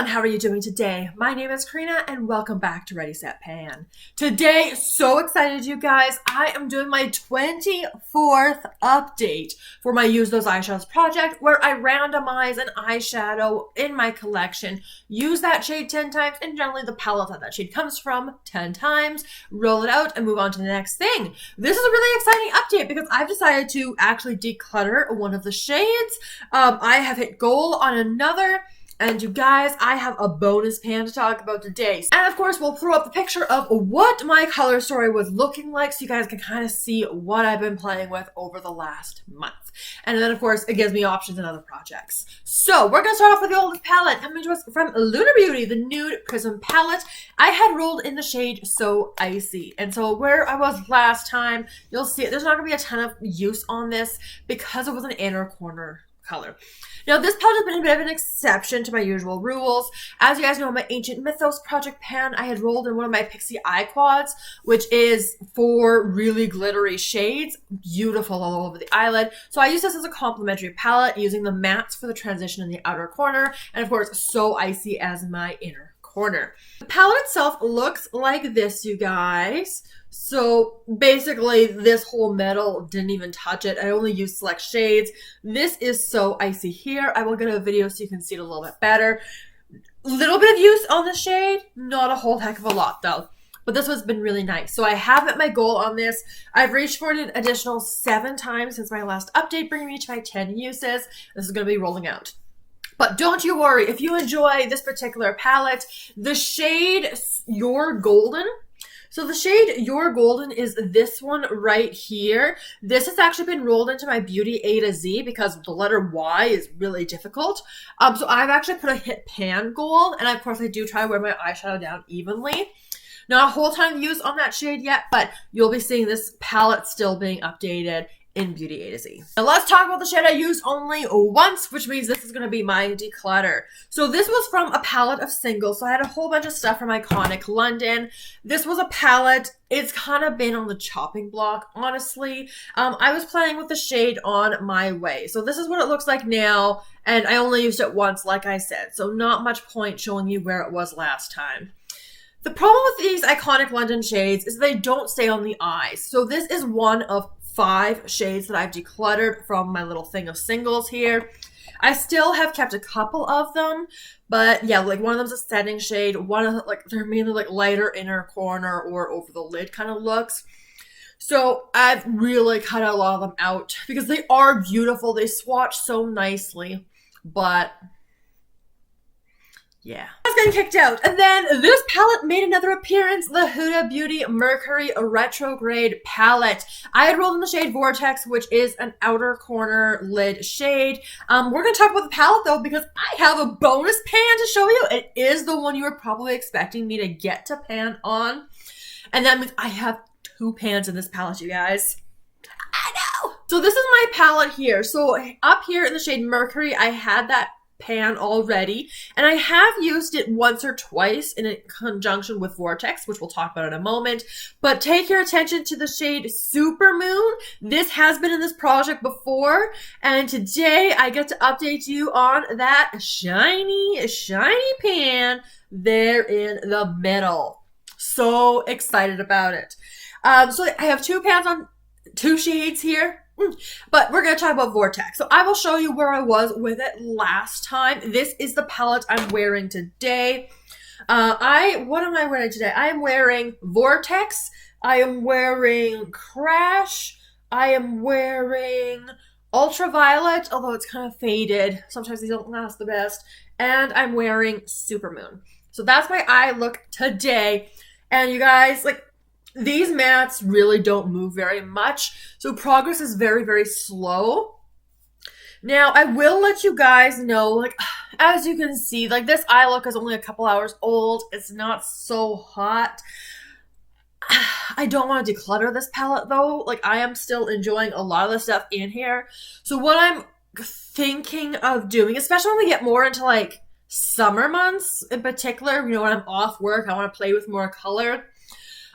everyone, how are you doing today? My name is Karina and welcome back to Ready Set Pan. Today, so excited you guys, I am doing my 24th update for my Use Those Eyeshadows project where I randomize an eyeshadow in my collection, use that shade 10 times and generally the palette that shade comes from 10 times, roll it out and move on to the next thing. This is a really exciting update because I've decided to actually declutter one of the shades. I have hit goal on another. And you guys, I have a bonus pan to talk about today. And of course, we'll throw up the picture of what my color story was looking like so you guys can kind of see what I've been playing with over the last month. And then of course, it gives me options in other projects. So we're going to start off with the oldest palette coming to us from Lunar Beauty, the Nude Prism palette. I had rolled in the shade So Icy. And so where I was last time, you'll see there's not going to be a ton of use on this because it was an inner corner color. Now, this palette has been a bit of an exception to my usual rules. As you guys know, my Ancient Mythos project pan, I had rolled in one of my Pixie Eye Quads, which is for really glittery shades, beautiful all over the eyelid. So I use this as a complementary palette, using the mattes for the transition in the outer corner, and of course, So Icy as my inner corner. The palette itself looks like this, you guys. So basically this whole metal didn't even touch it. I only used select shades. This is So Icy here. I will get a video so you can see it a little bit better. Little bit of use on the shade, not a whole heck of a lot though. But this has been really nice. So I have met my goal on this. I've reached for an additional 7 times since my last update, bringing me to my 10 uses. This is going to be rolling out. But don't you worry, if you enjoy this particular palette, the shade Your Golden, so the shade Your Golden is this one right here. This has actually been rolled into my Beauty A to Z because the letter Y is really difficult. So I've actually put a hit pan goal, and of course I do try to wear my eyeshadow down evenly. Not a whole ton of use on that shade yet, but you'll be seeing this palette still being updated in Beauty A to Z. Now let's talk about the shade I use only once, which means this is going to be my declutter. So this was from a palette of singles. So I had a whole bunch of stuff from Iconic London. This was a palette. It's kind of been on the chopping block, honestly. I was playing with the shade On My Way. So this is what it looks like now. And I only used it once, like I said. So not much point showing you where it was last time. The problem with these Iconic London shades is they don't stay on the eyes. So this is one of 5 shades that I've decluttered from my little thing of singles here. I still have kept a couple of them, but yeah, like one of them's a setting shade. One of them, like, they're mainly like lighter inner corner or over the lid kind of looks. So I've really cut a lot of them out because they are beautiful. They swatch so nicely, but yeah. I was getting kicked out. And then this palette made another appearance, the Huda Beauty Mercury Retrograde palette. I had rolled in the shade Vortex, which is an outer corner lid shade. We're going to talk about the palette though, because I have a bonus pan to show you. It is the one you were probably expecting me to get to pan on. And that means I have 2 pans in this palette, you guys. I know. So this is my palette here. So up here in the shade Mercury, I had that pan already, and I have used it once or twice in conjunction with Vortex, which we'll talk about in a moment. But take your attention to the shade Supermoon. This has been in this project before, and today I get to update you on that shiny pan there in the middle. So excited about it. So I have 2 pans on 2 shades here. But we're going to talk about Vortex. So I will show you where I was with it last time. This is the palette I'm wearing today. What am I wearing today? I am wearing Vortex. I am wearing Crash. I am wearing Ultraviolet, although it's kind of faded. Sometimes these don't last the best. And I'm wearing Supermoon. So that's my eye look today. And you guys, like, these mattes really don't move very much, so progress is very, very slow. Now, I will let you guys know, like, as you can see, like, this eye look is only a couple hours old. It's not so hot. I don't want to declutter this palette, though. Like, I am still enjoying a lot of the stuff in here. So what I'm thinking of doing, especially when we get more into, like, summer months in particular, you know, when I'm off work, I want to play with more color.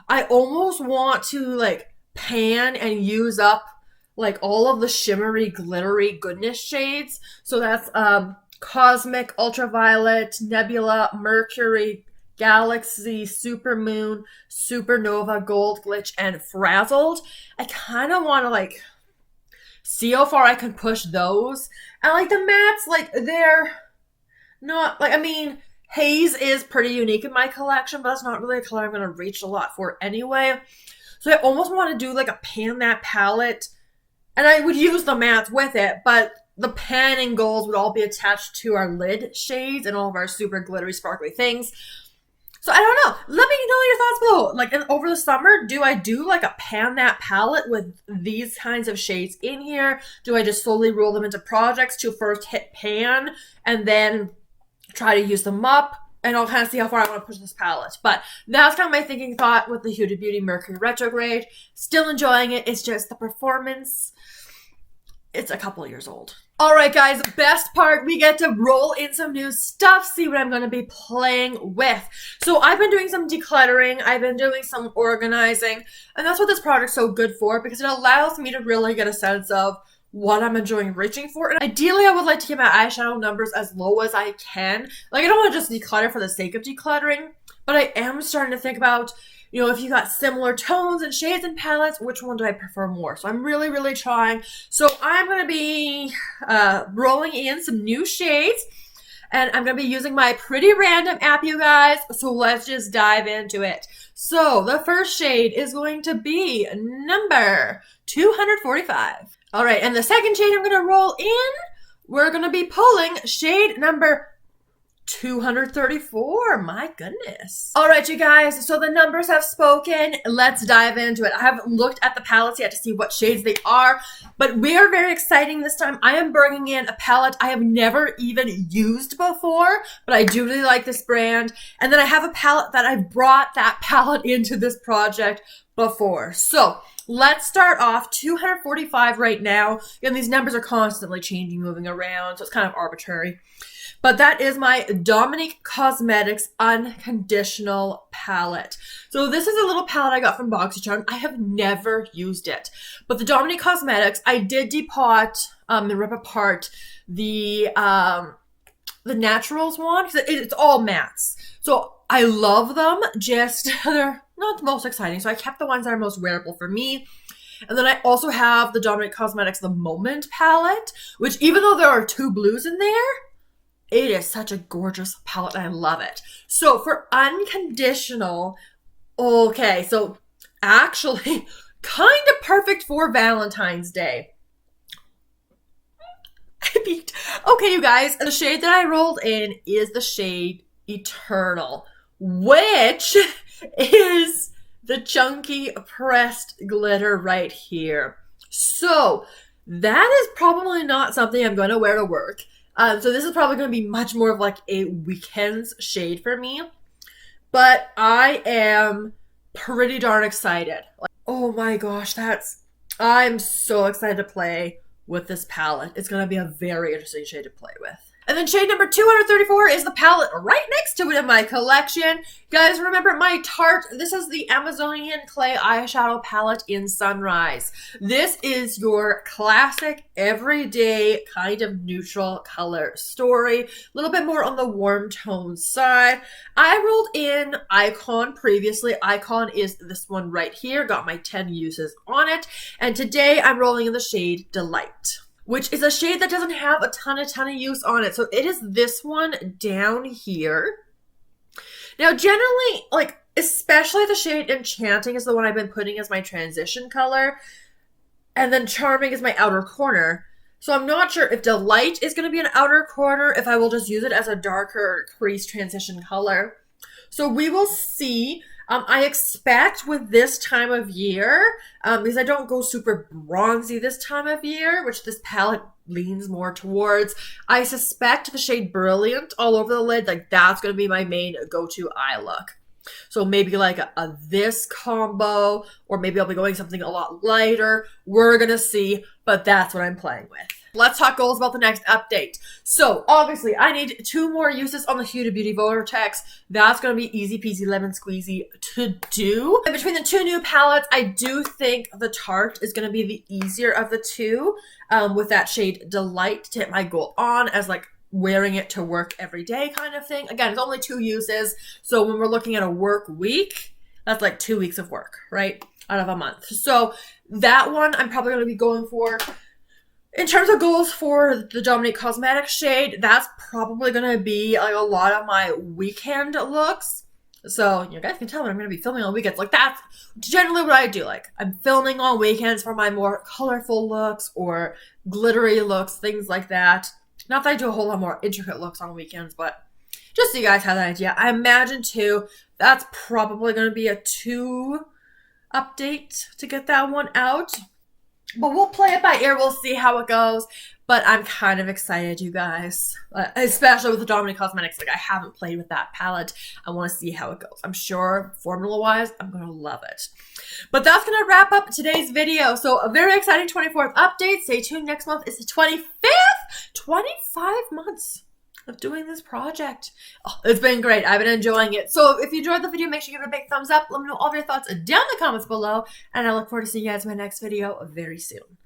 I almost want to like pan and use up like all of the shimmery, glittery goodness shades. So that's Cosmic, Ultraviolet, Nebula, Mercury, Galaxy, Supermoon, Supernova, Gold Glitch, and Frazzled. I kind of want to like see how far I can push those. And like the mattes, like they're not like, I mean, Haze is pretty unique in my collection, but that's not really a color I'm going to reach a lot for anyway. So I almost want to do like a pan matte palette, and I would use the mattes with it, but the pan and golds would all be attached to our lid shades and all of our super glittery, sparkly things. So I don't know. Let me know your thoughts below. Like over the summer, do I do like a pan matte palette with these kinds of shades in here? Do I just slowly roll them into projects to first hit pan and then try to use them up? And I'll kind of see how far I want to push this palette. But that's kind of my thinking thought with the Huda Beauty Mercury Retrograde. Still enjoying it. It's just the performance. It's a couple years old. All right, guys, best part, we get to roll in some new stuff, see what I'm going to be playing with. So I've been doing some decluttering, I've been doing some organizing, and that's what this product's so good for, because it allows me to really get a sense of what I'm enjoying reaching for. And ideally, I would like to keep my eyeshadow numbers as low as I can. Like, I don't want to just declutter for the sake of decluttering, but I am starting to think about, you know, if you got similar tones and shades and palettes, which one do I prefer more? So I'm really, really trying. So I'm going to be rolling in some new shades, and I'm going to be using my Pretty Random app, you guys. So let's just dive into it. So the first shade is going to be number 245. All right, and the second shade I'm going to roll in, we're going to be pulling shade number 234. My goodness. All right, you guys, so the numbers have spoken. Let's dive into it. I haven't looked at the palettes yet to see what shades they are, but we are very exciting this time. I am bringing in a palette I have never even used before, but I do really like this brand. And then I have a palette that I've brought that palette into this project before. So let's start off 245 right now. And these numbers are constantly changing, moving around, so it's kind of arbitrary. But that is my Domnique Cosmetics Unconditional palette. So this is a little palette I got from BoxyCharm. I have never used it. But the Domnique Cosmetics, I did depot and rip apart the Naturals one, because it's all mattes. So I love them, just they're not the most exciting. So I kept the ones that are most wearable for me. And then I also have the Domnique Cosmetics The Moment palette, which even though there are two blues in there, it is such a gorgeous palette. I love it. So for Unconditional, okay, so actually kind of perfect for Valentine's Day. Okay, you guys, the shade that I rolled in is the shade Eternal, which is the chunky pressed glitter right here. So that is probably not something I'm going to wear to work. So this is probably going to be much more of like a weekends shade for me. But I am pretty darn excited. Like, oh my gosh, I'm so excited to play with this palette. It's going to be a very interesting shade to play with. And then shade number 234 is the palette right next to it in my collection. Guys, remember my Tarte, this is the Amazonian Clay eyeshadow palette in Sunrise. This is your classic, everyday, kind of neutral color story. A little bit more on the warm tone side. I rolled in Icon previously. Icon is this one right here. Got my 10 uses on it. And today I'm rolling in the shade Delight, which is a shade that doesn't have a ton of use on it. So it is this one down here. Now, generally, like, especially the shade Enchanting is the one I've been putting as my transition color. And then Charming is my outer corner. So I'm not sure if Delight is going to be an outer corner, if I will just use it as a darker crease transition color. So we will see. I expect with this time of year, because I don't go super bronzy this time of year, which this palette leans more towards, I suspect the shade Brilliant all over the lid, like that's going to be my main go-to eye look. So maybe like a this combo, or maybe I'll be going something a lot lighter. We're going to see, but that's what I'm playing with. Let's talk goals about the next update. So obviously I need 2 more uses on the Huda Beauty Vortex. That's going to be easy peasy lemon squeezy to do. And between the 2 new palettes, I do think the Tarte is going to be the easier of the 2 with that shade Delight to hit my goal on as like wearing it to work every day kind of thing. Again, it's only 2 uses. So when we're looking at a work week, that's like 2 weeks of work, right? Out of a month. So that one I'm probably going to be going for. In terms of goals for the Domnique Cosmetics shade, that's probably going to be like a lot of my weekend looks. So you guys can tell when I'm going to be filming on weekends. Like that's generally what I do. Like I'm filming on weekends for my more colorful looks or glittery looks, things like that. Not that I do a whole lot more intricate looks on weekends, but just so you guys have that idea. I imagine too, that's probably going to be a 2 update to get that one out. But we'll play it by ear. We'll see how it goes. But I'm kind of excited, you guys. Especially with the Domnique Cosmetics. Like, I haven't played with that palette. I want to see how it goes. I'm sure, formula-wise, I'm going to love it. But that's going to wrap up today's video. So, a very exciting 24th update. Stay tuned. Next month is the 25th. 25 months of doing this project. Oh, it's been great. I've been enjoying it. So if you enjoyed the video, make sure you give it a big thumbs up. Let me know all of your thoughts down in the comments below. And I look forward to seeing you guys in my next video very soon.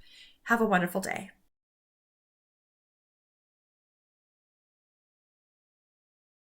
Have a wonderful day.